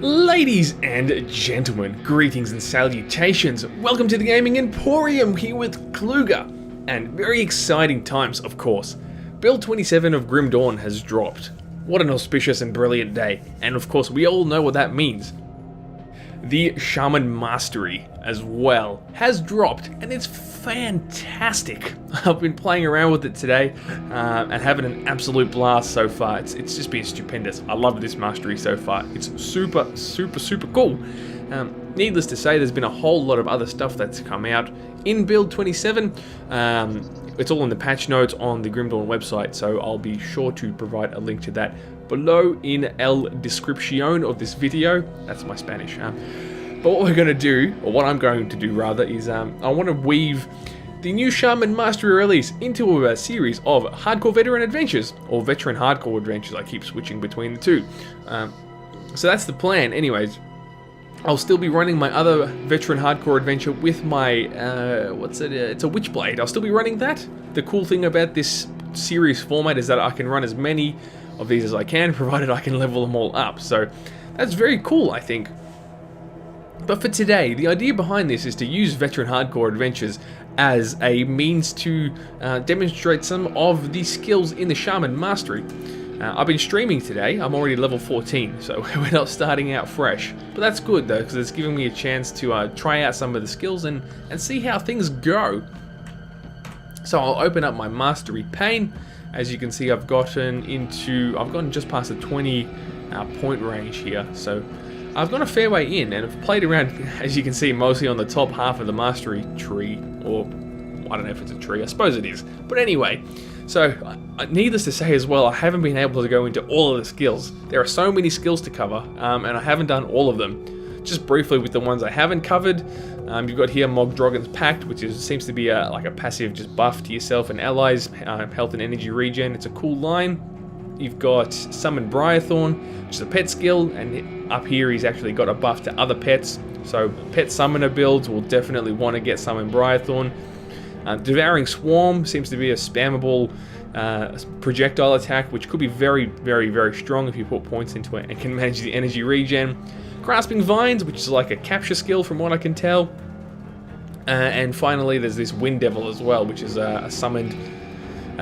Ladies and gentlemen, greetings and salutations. Welcome to the Gaming Emporium here with Kluger. And very exciting times, of course. Build 27 of Grim Dawn has dropped. What an auspicious and brilliant day. And of course, we all know what that means. The Shaman Mastery as well has dropped, and it's fantastic. I've been playing around with it today and having an absolute blast so far. It's just been stupendous. I love this mastery so far. It's super cool. Needless to say, there's been a whole lot of other stuff that's come out in Build 27. It's all in the patch notes on the Grim Dawn website, so I'll be sure to provide a link to that below in el descripción of this video. That's my Spanish. But what we're going to do, or what I'm going to do rather, is I want to weave the new Shaman Mastery release into a series of hardcore veteran adventures, or veteran hardcore adventures. I keep switching between the two. So that's the plan. Anyways, I'll still be running my other veteran hardcore adventure with my, it's a Witchblade. I'll still be running that. The cool thing about this series format is that I can run as many of these as I can, provided I can level them all up. So that's very cool, I think. But for today, the idea behind this is to use veteran hardcore adventures as a means to demonstrate some of the skills in the Shaman Mastery. I've been streaming today. I'm already level 14, so we're not starting out fresh. But that's good though, because it's giving me a chance to try out some of the skills and see how things go. So I'll open up my mastery pane. As you can see, I've gotten just past the 20 point range here. So I've gone a fair way in, and I've played around, as you can see, mostly on the top half of the mastery tree, or I don't know if it's a tree, I suppose it is. But anyway, so needless to say as well, I haven't been able to go into all of the skills. There are so many skills to cover, and I haven't done all of them. Just briefly with the ones I haven't covered, you've got here Mogdrogon's Pact, which seems to be like a passive just buff to yourself and allies, health and energy regen. It's a cool line. You've got Summon Briarthorn, which is a pet skill, and up here he's actually got a buff to other pets. So pet summoner builds will definitely want to get Summon Briarthorn. Devouring Swarm seems to be a spammable projectile attack, which could be very strong if you put points into it and can manage the energy regen. Grasping Vines, which is like a capture skill from what I can tell. And finally there's this Wind Devil as well, which is a summoned,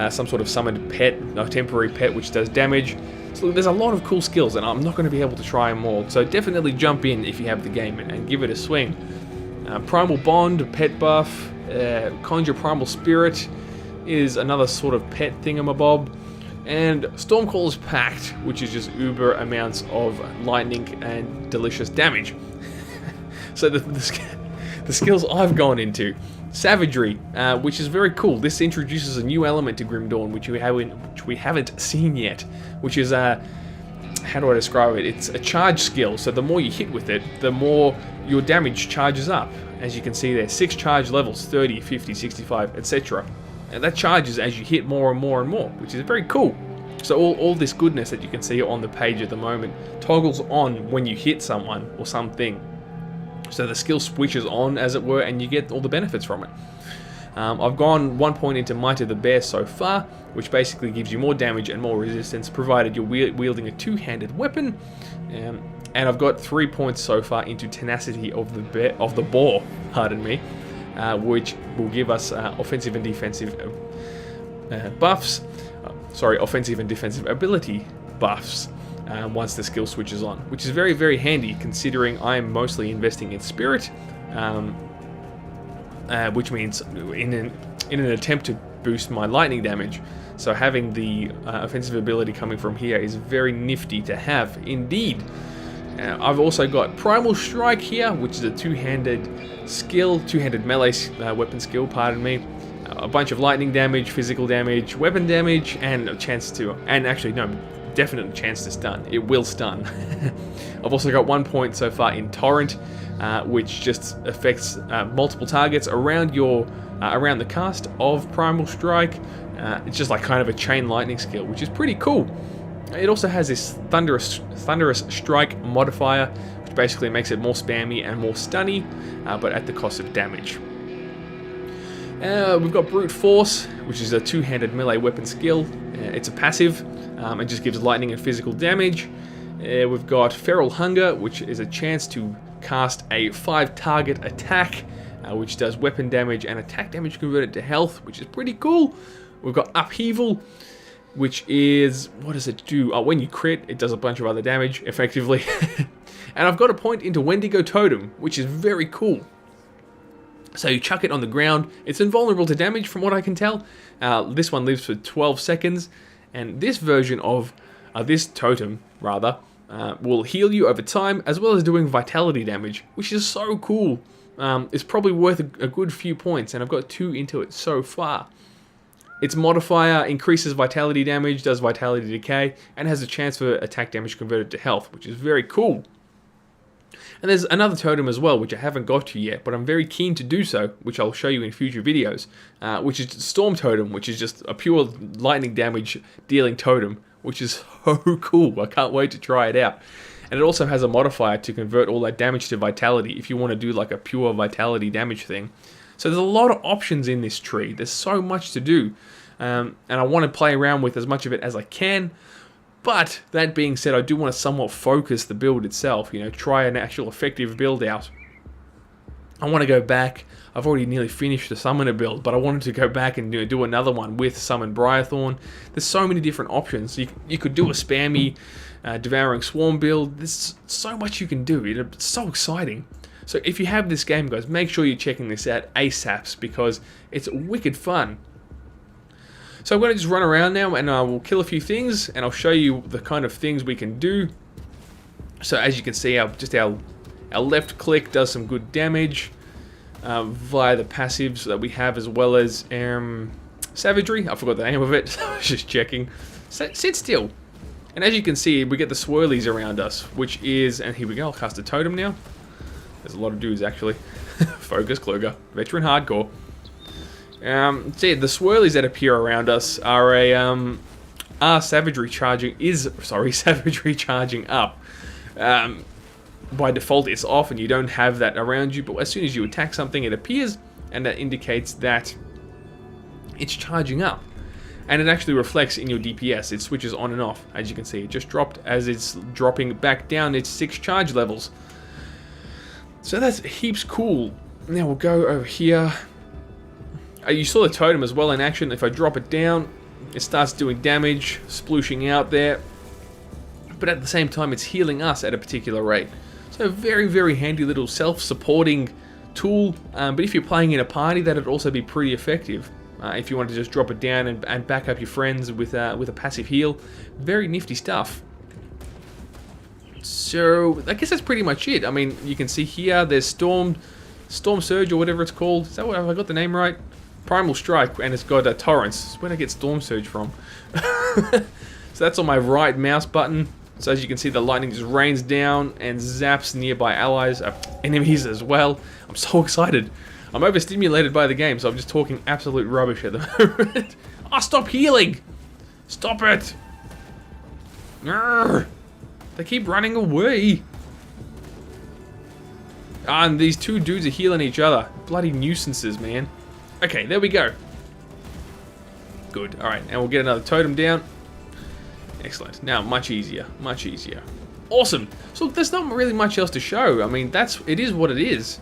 some sort of summoned pet, a temporary pet which does damage. So there's a lot of cool skills, and I'm not going to be able to try them all. So definitely jump in if you have the game and give it a swing. Primal Bond, pet buff. Conjure Primal Spirit is another sort of pet thingamabob. And Stormcaller's Pact, which is just uber amounts of lightning and delicious damage. So the skills I've gone into. Savagery, which is very cool. This introduces a new element to Grim Dawn, which we haven't seen yet. Which is, how do I describe it? It's a charge skill, so the more you hit with it, the more your damage charges up. As you can see there, 6 charge levels, 30, 50, 65, etc. And that charges as you hit more and more and more, which is very cool. So all this goodness that you can see on the page at the moment toggles on when you hit someone or something. So the skill switches on, as it were, and you get all the benefits from it. I've gone 1 point into Might of the Bear so far, which basically gives you more damage and more resistance, provided you're wielding a two-handed weapon. And I've got 3 points so far into Tenacity of the Boar, pardon me, which will give us offensive and defensive buffs. Offensive and defensive ability buffs once the skill switches on, which is very handy considering I am mostly investing in Spirit, which means in an attempt to boost my lightning damage. So having the offensive ability coming from here is very nifty to have indeed. I've also got Primal Strike here, which is a two-handed melee weapon skill, pardon me. A bunch of lightning damage, physical damage, weapon damage, and a chance to, definite chance to stun. It will stun. I've also got 1 point so far in Torrent, which just affects multiple targets around the cast of Primal Strike. It's just like kind of a chain lightning skill, which is pretty cool. It also has this thunderous strike modifier, which basically makes it more spammy and more stunny, but at the cost of damage. We've got Brute Force, which is a two-handed melee weapon skill. It's a passive, and just gives lightning and physical damage. We've got Feral Hunger, which is a chance to cast a 5-target attack, which does weapon damage and attack damage converted to health, which is pretty cool. We've got Upheaval, which is, what does it do? Oh, when you crit, it does a bunch of other damage, effectively. And I've got a point into Wendigo Totem, which is very cool. So you chuck it on the ground. It's invulnerable to damage, from what I can tell. This one lives for 12 seconds, and this version of this totem, rather, will heal you over time, as well as doing vitality damage, which is so cool. It's probably worth a good few points, and I've got 2 into it so far. Its modifier increases vitality damage, does vitality decay, and has a chance for attack damage converted to health, which is very cool. And there's another totem as well, which I haven't got to yet, but I'm very keen to do so, which I'll show you in future videos, which is Storm Totem, which is just a pure lightning damage dealing totem, which is so cool. I can't wait to try it out. And it also has a modifier to convert all that damage to vitality if you want to do like a pure vitality damage thing. So there's a lot of options in this tree. There's so much to do. And I want to play around with as much of it as I can. But that being said, I do want to somewhat focus the build itself. You know, try an actual effective build out. I want to go back. I've already nearly finished the Summoner build, but I wanted to go back and do another one with Summon Briarthorn. There's so many different options. You could do a spammy Devouring Swarm build. There's so much you can do. It's so exciting. So if you have this game, guys, make sure you're checking this out ASAPs, because it's wicked fun. So I'm going to just run around now, and we'll kill a few things, and I'll show you the kind of things we can do. So as you can see, our left click does some good damage via the passives that we have, as well as Savagery. I forgot the name of it. I was just checking. Sit still. And as you can see, we get the swirlies around us, which is, and here we go, I'll cast a totem now. There's a lot of dudes actually. Focus, Kluger, veteran hardcore. See, the swirlies that appear around us are savagery charging up. By default, it's off, and you don't have that around you. But as soon as you attack something, it appears, and that indicates that it's charging up. And it actually reflects in your DPS. It switches on and off. As you can see, it just dropped as it's dropping back down its 6 charge levels. So that's heaps cool. Now we'll go over here. You saw the totem as well in action. If I drop it down, it starts doing damage, splooshing out there. But at the same time, it's healing us at a particular rate. So very, very handy little self-supporting tool. But if you're playing in a party, that'd also be pretty effective. If you want to just drop it down and back up your friends with a passive heal. Very nifty stuff. So I guess that's pretty much it. I mean, you can see here there's Storm Surge or whatever it's called. Is that what, have I got the name right? Primal Strike, and it's got Torrents. Where'd I get Storm Surge from? So that's on my right mouse button. So as you can see, the lightning just rains down and zaps nearby allies, enemies as well. I'm so excited. I'm overstimulated by the game, so I'm just talking absolute rubbish at the moment. Oh, stop healing! Stop it! Arrgh. They keep running away. And these two dudes are healing each other. Bloody nuisances, man. Okay, there we go. Good. Alright, and we'll get another totem down. Excellent. Now, much easier. Much easier. Awesome. So, look, there's not really much else to show. I mean, it is what it is.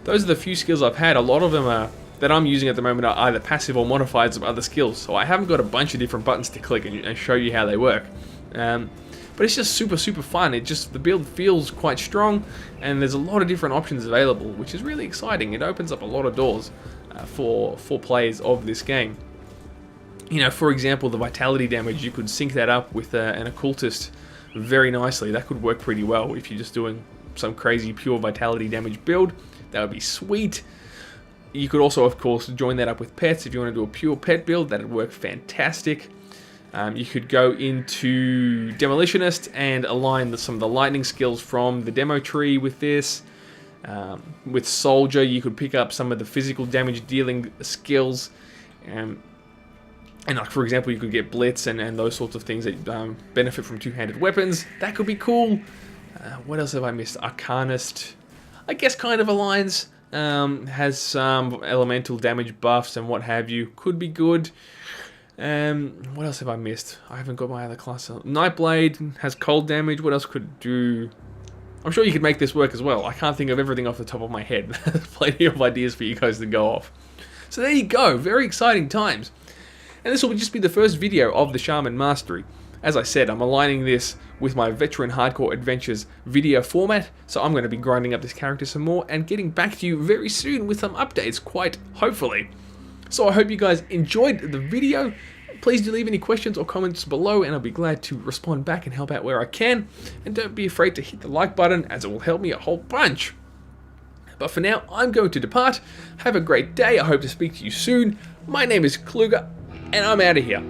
Those are the few skills I've had. A lot of them that I'm using at the moment are either passive or modifiers of other skills. So I haven't got a bunch of different buttons to click and show you how they work. But it's just super, super fun. The build feels quite strong, and there's a lot of different options available, which is really exciting. It opens up a lot of doors for players of this game. You know, for example, the vitality damage, you could sync that up with an occultist very nicely. That could work pretty well if you're just doing some crazy pure vitality damage build. That would be sweet. You could also, of course, join that up with pets. If you want to do a pure pet build, that would work fantastic. You could go into Demolitionist and align some of the lightning skills from the demo tree with this. With Soldier, you could pick up some of the physical damage dealing skills. And like, for example, you could get Blitz and those sorts of things that benefit from two-handed weapons. That could be cool. What else have I missed? Arcanist, I guess, kind of aligns. Has some elemental damage buffs and what have you. Could be good. What else have I missed? I haven't got my other class. Nightblade has cold damage. What else could it do? I'm sure you could make this work as well. I can't think of everything off the top of my head. There's plenty of ideas for you guys to go off. So there you go. Very exciting times. And this will just be the first video of the Shaman Mastery. As I said, I'm aligning this with my Veteran Hardcore Adventures video format, so I'm going to be grinding up this character some more and getting back to you very soon with some updates, quite hopefully. So I hope you guys enjoyed the video. Please do leave any questions or comments below and I'll be glad to respond back and help out where I can. And don't be afraid to hit the like button as it will help me a whole bunch. But for now, I'm going to depart. Have a great day. I hope to speak to you soon. My name is Kluger and I'm out of here.